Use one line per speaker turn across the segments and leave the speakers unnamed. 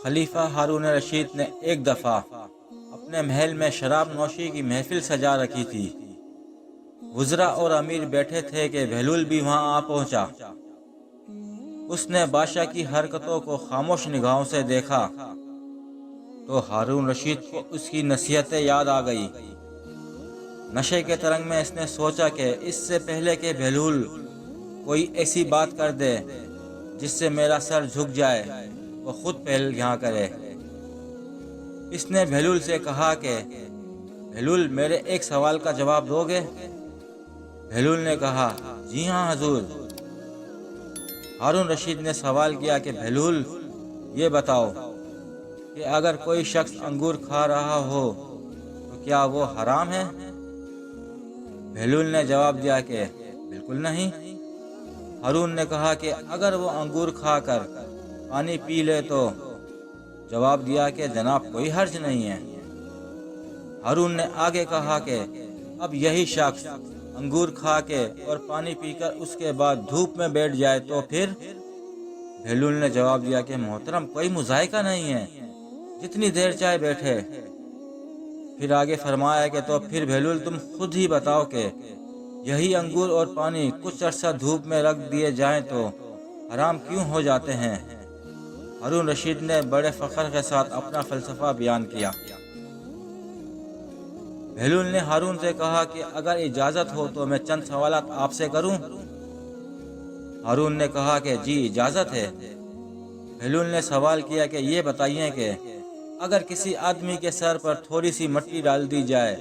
خلیفہ ہارون رشید نے ایک دفعہ اپنے محل میں شراب نوشی کی محفل سجا رکھی تھی۔ وزراء اور امیر بیٹھے تھے کہ بہلول بھی وہاں آ پہنچا۔ اس نے بادشاہ کی حرکتوں کو خاموش نگاہوں سے دیکھا تو ہارون رشید کو اس کی نصیحتیں یاد آ گئی۔ نشے کے ترنگ میں اس نے سوچا کہ اس سے پہلے کہ بہلول کوئی ایسی بات کر دے جس سے میرا سر جھک جائے، وہ خود پہل یہاں کرے۔ اس نے بہلول سے کہا کہ بہلول، میرے ایک سوال کا جواب دو گے؟ بہلول نے کہا، جی ہاں حضور۔ ہارون رشید نے سوال کیا کہ بہلول، یہ بتاؤ کہ اگر کوئی شخص انگور کھا رہا ہو تو کیا وہ حرام ہے؟ بہلول نے جواب دیا کہ بالکل نہیں۔ ہارون نے کہا کہ اگر وہ انگور کھا کر پانی پی لے تو؟ جواب دیا کہ جناب کوئی حرج نہیں ہے۔ ہارون نے آگے کہا کہ اب یہی شخص انگور کھا کے اور پانی پی کر اس کے بعد دھوپ میں بیٹھ جائے تو پھر؟ بہلول نے جواب دیا کہ محترم کوئی مذائقہ نہیں ہے، جتنی دیر چاہے بیٹھے۔ پھر آگے فرمایا کہ تو پھر بہلول تم خود ہی بتاؤ کہ یہی انگور اور پانی کچھ عرصہ دھوپ میں رکھ دیے جائیں تو حرام کیوں ہو جاتے ہیں؟ ہارون رشید نے بڑے فخر کے ساتھ اپنا فلسفہ بیان کیا۔ بہلول نے ہارون سے کہا کہ اگر اجازت ہو تو میں چند سوالات آپ سے کروں؟ ہارون نے کہا کہ جی اجازت ہے۔ بہلول نے سوال کیا کہ یہ بتائیے کہ اگر کسی آدمی کے سر پر تھوڑی سی مٹی ڈال دی جائے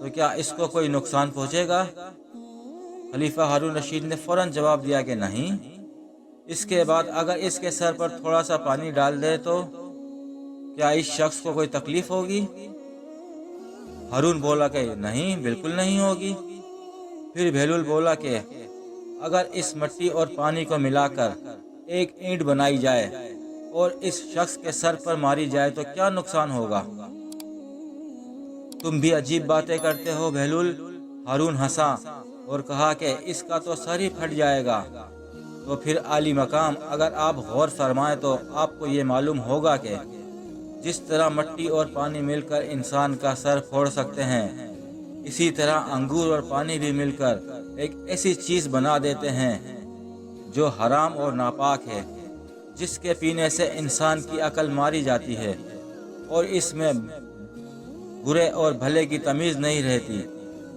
تو کیا اس کو کوئی نقصان پہنچے گا؟ خلیفہ ہارون رشید نے فوراً جواب دیا کہ نہیں۔ اس کے بعد اگر اس کے سر پر تھوڑا سا پانی ڈال دے تو کیا اس شخص کو کوئی تکلیف ہوگی؟ ہارون بولا کہ نہیں، بالکل نہیں ہوگی۔ پھر بہلول بولا کہ اگر اس مٹی اور پانی کو ملا کر ایک اینٹ بنائی جائے اور اس شخص کے سر پر ماری جائے تو کیا نقصان ہوگا؟ تم بھی عجیب باتیں کرتے ہو بہلول۔ ہارون ہنسا اور کہا کہ اس کا تو سر ہی پھٹ جائے گا۔ تو پھر عالی مقام، اگر آپ غور فرمائیں تو آپ کو یہ معلوم ہوگا کہ جس طرح مٹی اور پانی مل کر انسان کا سر پھوڑ سکتے ہیں، اسی طرح انگور اور پانی بھی مل کر ایک ایسی چیز بنا دیتے ہیں جو حرام اور ناپاک ہے، جس کے پینے سے انسان کی عقل ماری جاتی ہے اور اس میں برے اور بھلے کی تمیز نہیں رہتی۔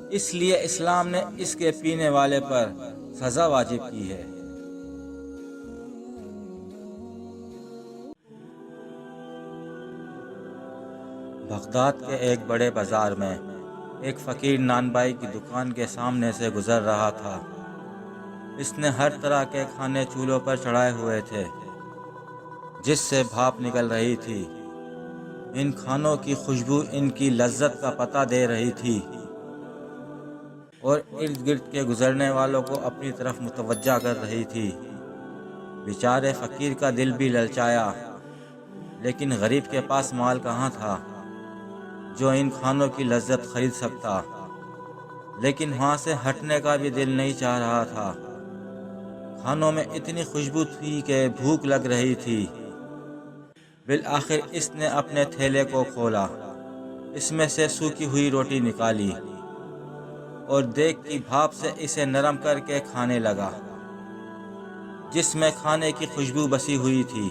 اس لیے اسلام نے اس کے پینے والے پر سزا واجب کی ہے۔ بغداد کے ایک بڑے بازار میں ایک فقیر نان بائی کی دکان کے سامنے سے گزر رہا تھا۔ اس نے ہر طرح کے کھانے چولہوں پر چڑھائے ہوئے تھے جس سے بھاپ نکل رہی تھی۔ ان کھانوں کی خوشبو ان کی لذت کا پتہ دے رہی تھی اور ارد گرد کے گزرنے والوں کو اپنی طرف متوجہ کر رہی تھی۔ بیچارے فقیر کا دل بھی للچایا، لیکن غریب کے پاس مال کہاں تھا جو ان کھانوں کی لذت خرید سکتا، لیکن وہاں سے ہٹنے کا بھی دل نہیں چاہ رہا تھا۔ کھانوں میں اتنی خوشبو تھی کہ بھوک لگ رہی تھی۔ بالآخر اس نے اپنے تھیلے کو کھولا، اس میں سے سوکھی ہوئی روٹی نکالی اور دیگ کی بھاپ سے اسے نرم کر کے کھانے لگا، جس میں کھانے کی خوشبو بسی ہوئی تھی۔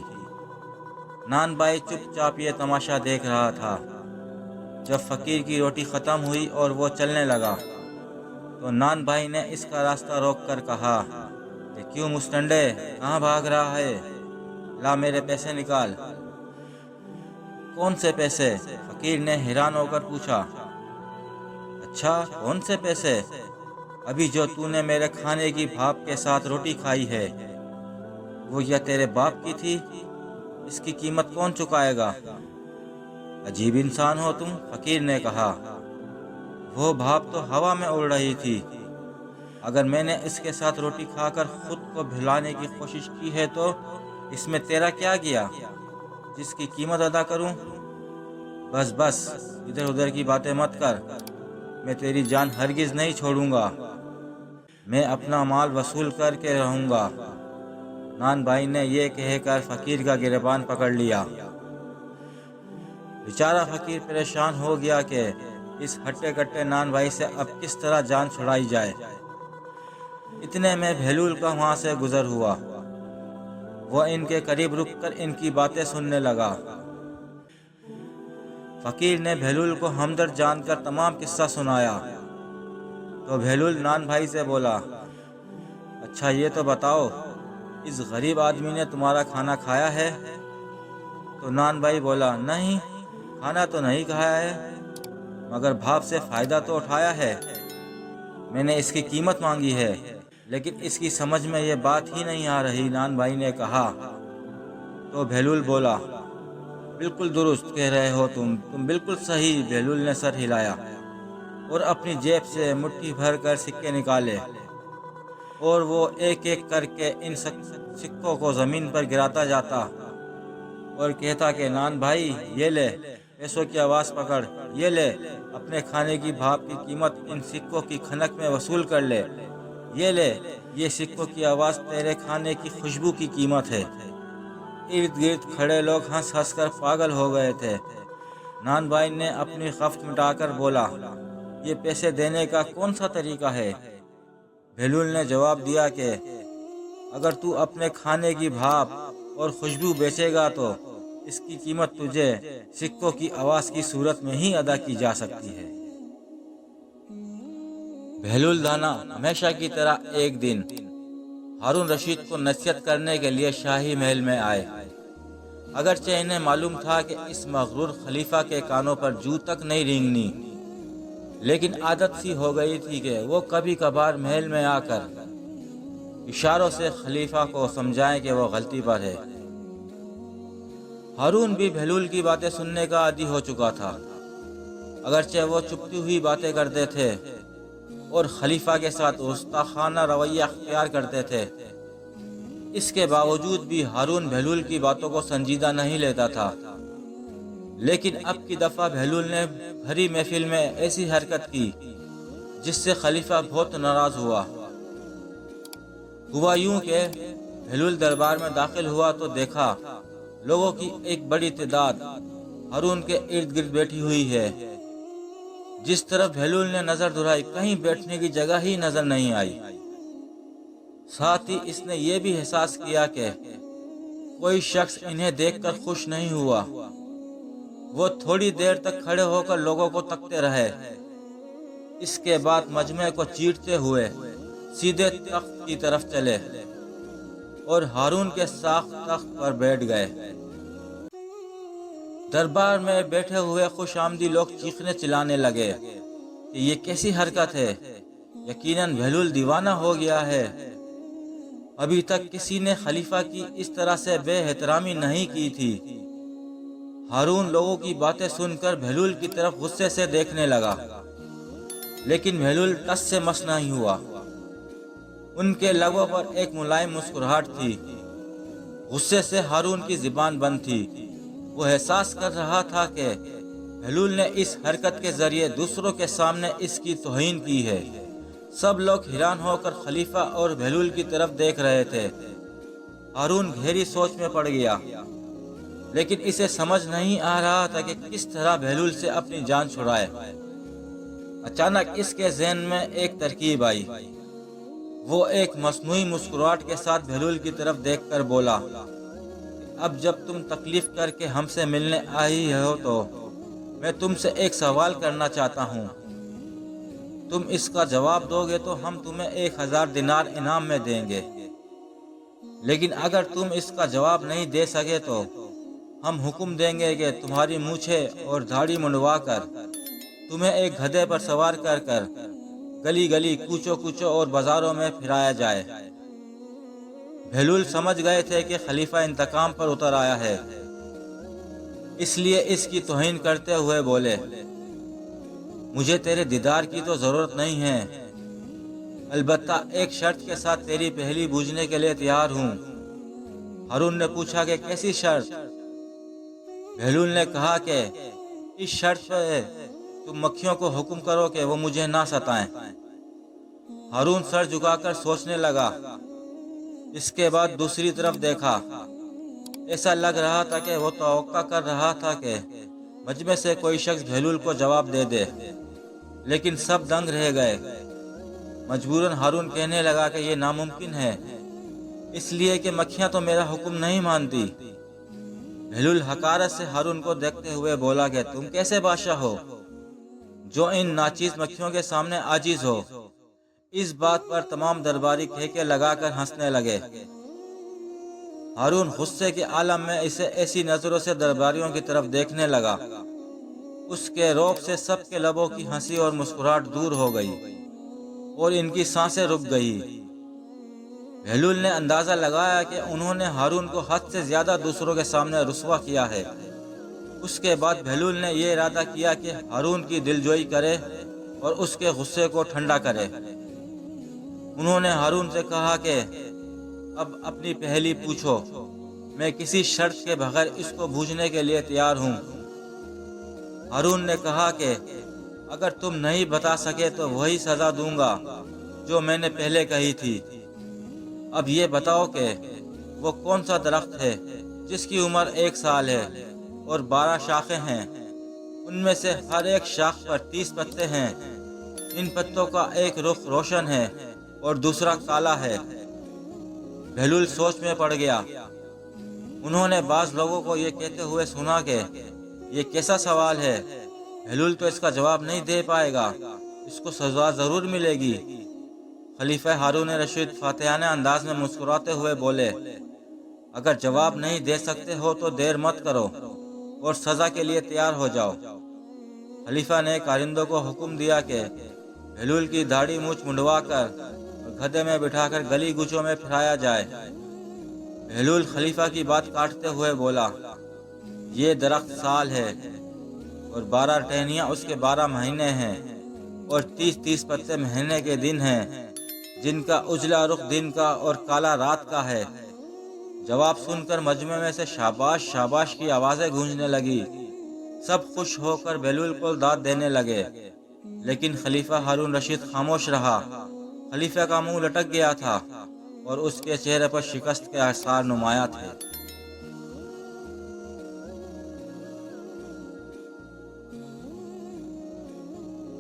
نان بائی چپ چاپ یہ تماشا دیکھ رہا تھا۔ جب فقیر کی روٹی ختم ہوئی اور وہ چلنے لگا تو نان بھائی نے اس کا راستہ روک کر کہا کہ کیوں مستنڈے، کہاں بھاگ رہا ہے؟ لا میرے پیسے نکال۔ کون سے پیسے؟ فقیر نے حیران ہو کر پوچھا۔ اچھا، کون سے پیسے؟ ابھی جو تو نے میرے کھانے کی بھاپ کے ساتھ روٹی کھائی ہے، وہ یا تیرے باپ کی تھی؟ اس کی قیمت کون چکائے گا؟ عجیب انسان ہو تم، فقیر نے کہا۔ وہ بھاپ تو ہوا میں اڑ رہی تھی۔ اگر میں نے اس کے ساتھ روٹی کھا کر خود کو بھلانے کی کوشش کی ہے تو اس میں تیرا کیا گیا جس کی قیمت ادا کروں؟ بس بس، ادھر ادھر کی باتیں مت کر، میں تیری جان ہرگز نہیں چھوڑوں گا، میں اپنا مال وصول کر کے رہوں گا۔ نان بھائی نے یہ کہہ کر فقیر کا گریبان پکڑ لیا بیچارہ فقیر پریشان ہو گیا کہ اس ہٹے کٹے نان بھائی سے اب کس طرح جان چھڑائی جائے۔ اتنے میں بہلول کا وہاں سے گزر ہوا۔ وہ ان کے قریب رک کر ان کی باتیں سننے لگا۔ فقیر نے بہلول کو ہمدرد جان کر تمام قصہ سنایا تو بہلول نان بھائی سے بولا، اچھا یہ تو بتاؤ، اس غریب آدمی نے تمہارا کھانا کھایا ہے؟ تو نان بھائی بولا، نہیں، کھانا تو نہیں کھایا ہے، مگر بھاپ سے فائدہ تو اٹھایا ہے۔ میں نے اس کی قیمت مانگی ہے، لیکن اس کی سمجھ میں یہ بات ہی نہیں آ رہی، نان بھائی نے کہا۔ تو بہلول بولا، بالکل درست کہہ رہے ہو تم بالکل صحیح۔ بہلول نے سر ہلایا اور اپنی جیب سے مٹھی بھر کر سکے نکالے، اور وہ ایک ایک کر کے ان سکوں کو زمین پر گراتا جاتا اور کہتا کہ نان بھائی یہ لے، پیسوں کی آواز پکڑ، یہ لے، اپنے کھانے کی بھاپ کی قیمت ان سکوں کی کھنک میں وصول کر لے، یہ لے، یہ سکوں کی آواز تیرے کھانے کی خوشبو کی قیمت ہے۔ ارد گرد کھڑے لوگ ہنس ہنس کر پاگل ہو گئے تھے۔ نان بھائی نے اپنی خفت مٹا کر بولا، یہ پیسے دینے کا کون سا طریقہ ہے؟ بہلول نے جواب دیا کہ اگر تو اپنے کھانے کی بھاپ اور خوشبو بیچے گا تو اس کی قیمت تجھے سکوں کی آواز کی صورت میں ہی ادا کی جا سکتی ہے۔ بہلول دانا ہمیشہ کی طرح ایک دن ہارون رشید کو نصیحت کرنے کے لیے شاہی محل میں آئے۔ اگرچہ انہیں معلوم تھا کہ اس مغرور خلیفہ کے کانوں پر جوں تک نہیں رینگنی، لیکن عادت سی ہو گئی تھی کہ وہ کبھی کبھار محل میں آ کر اشاروں سے خلیفہ کو سمجھائیں کہ وہ غلطی پر ہے۔ ہارون بھی بہلول کی باتیں سننے کا عادی ہو چکا تھا۔ اگرچہ وہ چپتی ہوئی باتیں کرتے تھے اور خلیفہ کے ساتھ گستاخانہ رویہ اختیار کرتے تھے، اس کے باوجود بھی ہارون بہلول کی باتوں کو سنجیدہ نہیں لیتا تھا۔ لیکن اب کی دفعہ بہلول نے بھری محفل میں ایسی حرکت کی جس سے خلیفہ بہت ناراض ہوا۔ ہوا یوں کہ بہلول دربار میں داخل ہوا تو دیکھا لوگوں کی ایک بڑی تعداد ہارون کے ارد گرد بیٹھی ہوئی ہے۔ جس طرف بہلول نے نظر دہرائی کہیں بیٹھنے کی جگہ ہی نظر نہیں آئی۔ ساتھ ہی اس نے یہ بھی احساس کیا کہ کوئی شخص انہیں دیکھ کر خوش نہیں ہوا۔ وہ تھوڑی دیر تک کھڑے ہو کر لوگوں کو تکتے رہے، اس کے بعد مجمع کو چیرتے ہوئے سیدھے تخت کی طرف چلے اور ہارون کے ساخت تخت پر بیٹھ گئے۔ دربار میں بیٹھے ہوئے خوش آمدی لوگ چیخنے چلانے لگے کہ یہ کیسی حرکت ہے، یقیناً بہلول دیوانہ ہو گیا ہے۔ ابھی تک کسی نے خلیفہ کی اس طرح سے بے احترامی نہیں کی تھی۔ ہارون لوگوں کی باتیں سن کر بہلول کی طرف غصے سے دیکھنے لگا، لیکن بہلول ٹس سے مس نہیں ہوا۔ ان کے لبوں پر ایک ملائم مسکراہٹ تھی۔ غصے سے ہارون کی زبان بند تھی۔ وہ احساس کر رہا تھا کہ بہلول نے اس حرکت کے ذریعے دوسروں کے سامنے اس کی توہین کی ہے۔ سب لوگ حیران ہو کر خلیفہ اور بہلول کی طرف دیکھ رہے تھے۔ ہارون گہری سوچ میں پڑ گیا، لیکن اسے سمجھ نہیں آ رہا تھا کہ کس طرح بہلول سے اپنی جان چھڑائے۔ اچانک اس کے ذہن میں ایک ترکیب آئی۔ وہ ایک مصنوعی مسکراہٹ کے ساتھ بہلول کی طرف دیکھ کر بولا، اب جب تم تکلیف کر کے ہم سے ملنے آئی ہو تو میں تم سے ایک سوال کرنا چاہتا ہوں۔ تم اس کا جواب دو گے تو ہم تمہیں 1000 دینار انعام میں دیں گے، لیکن اگر تم اس کا جواب نہیں دے سکے تو ہم حکم دیں گے کہ تمہاری مونچھیں اور داڑھی منڈوا کر تمہیں ایک گدھے پر سوار کر کر گلی گلی، کوچوں کوچوں اور بازاروں میں پھرایا جائے۔ بہلول سمجھ گئے تھے کہ خلیفہ انتقام پر اتر آیا ہے، اس لیے اس کی توہین کرتے ہوئے بولے، مجھے تیرے دیدار کی تو ضرورت نہیں ہے، البتہ ایک شرط کے ساتھ تیری پہلی بوجھنے کے لیے تیار ہوں۔ ہارون نے پوچھا کہ کیسی شرط؟ بہلول نے کہا کہ اس شرط پہ تم مکھیوں کو حکم کرو کہ وہ مجھے نہ ستائیں۔ ہارون سر جھکا کر سوچنے لگا۔ اس کے بعد دوسری طرف دیکھا۔ ایسا لگ رہا تھا کہ وہ توقع کر رہا تھا کہ مجمع سے کوئی شخص بہلول کو جواب دے دے، لیکن سب دنگ رہ گئے۔ مجبوراً ہارون کہنے لگا کہ یہ ناممکن ہے، اس لیے کہ مکھیاں تو میرا حکم نہیں مانتی۔ بہلول حقارت سے ہارون کو دیکھتے ہوئے بولا کہ تم کیسے بادشاہ ہو جو ان ناچیز مکھیوں کے سامنے عاجز ہو؟ اس بات پر تمام درباری کھیکے لگا کر ہنسنے لگے۔ ہارون غصے کے عالم میں اسے ایسی نظروں سے درباریوں کی طرف دیکھنے لگا، اس کے رعب سے سب کے لبوں کی ہنسی اور مسکراہٹ دور ہو گئی اور ان کی سانسیں رک گئی۔ بہلول نے اندازہ لگایا کہ انہوں نے ہارون کو حد سے زیادہ دوسروں کے سامنے رسوا کیا ہے۔ اس کے بعد بہلول نے یہ ارادہ کیا کہ ہارون کی دلجوئی کرے اور اس کے غصے کو ٹھنڈا کرے۔ انہوں نے ہارون سے کہا کہ اب اپنی پہلی پوچھو، میں کسی شرط کے بغیر اس کو بوجھنے کے لیے تیار ہوں۔ ہارون نے کہا کہ اگر تم نہیں بتا سکے تو وہی سزا دوں گا جو میں نے پہلے کہی تھی۔ اب یہ بتاؤ کہ وہ کون سا درخت ہے جس کی عمر 1 سال ہے اور 12 شاخیں ہیں، ان میں سے ہر ایک شاخ پر 30 پتے ہیں، ان پتوں کا ایک رخ روشن ہے اور دوسرا کالا ہے۔ بہلول سوچ میں پڑ گیا۔ انہوں نے بعض لوگوں کو یہ کہتے ہوئے سنا کہ یہ کیسا سوال ہے، بہلول تو اس کا جواب نہیں دے پائے گا، اس کو سزا ضرور ملے گی۔ خلیفہ ہارون رشید فاتحانہ انداز میں مسکراتے ہوئے بولے، اگر جواب نہیں دے سکتے ہو تو دیر مت کرو اور سزا کے لیے تیار ہو جاؤ۔ خلیفہ نے کارندوں کو حکم دیا کہ بہلول کی داڑھی مونچھ منڈوا کر اور گدھے میں بٹھا کر گلی کوچوں میں پھرایا جائے۔ بہلول خلیفہ کی بات کاٹتے ہوئے بولا، یہ درخت سال ہے اور 12 ٹہنیاں اس کے 12 مہینے ہیں اور 30 پتے مہینے کے دن ہیں، جن کا اجلا رخ دن کا اور کالا رات کا ہے۔ جواب سن کر مجمع میں سے شاباش شاباش کی آوازیں گونجنے لگی۔ سب خوش ہو کر بہلول کو داد دینے لگے، لیکن خلیفہ ہارون رشید خاموش رہا۔ خلیفہ کا منہ لٹک گیا تھا اور اس کے چہرے پر شکست کے آثار نمایاں تھے۔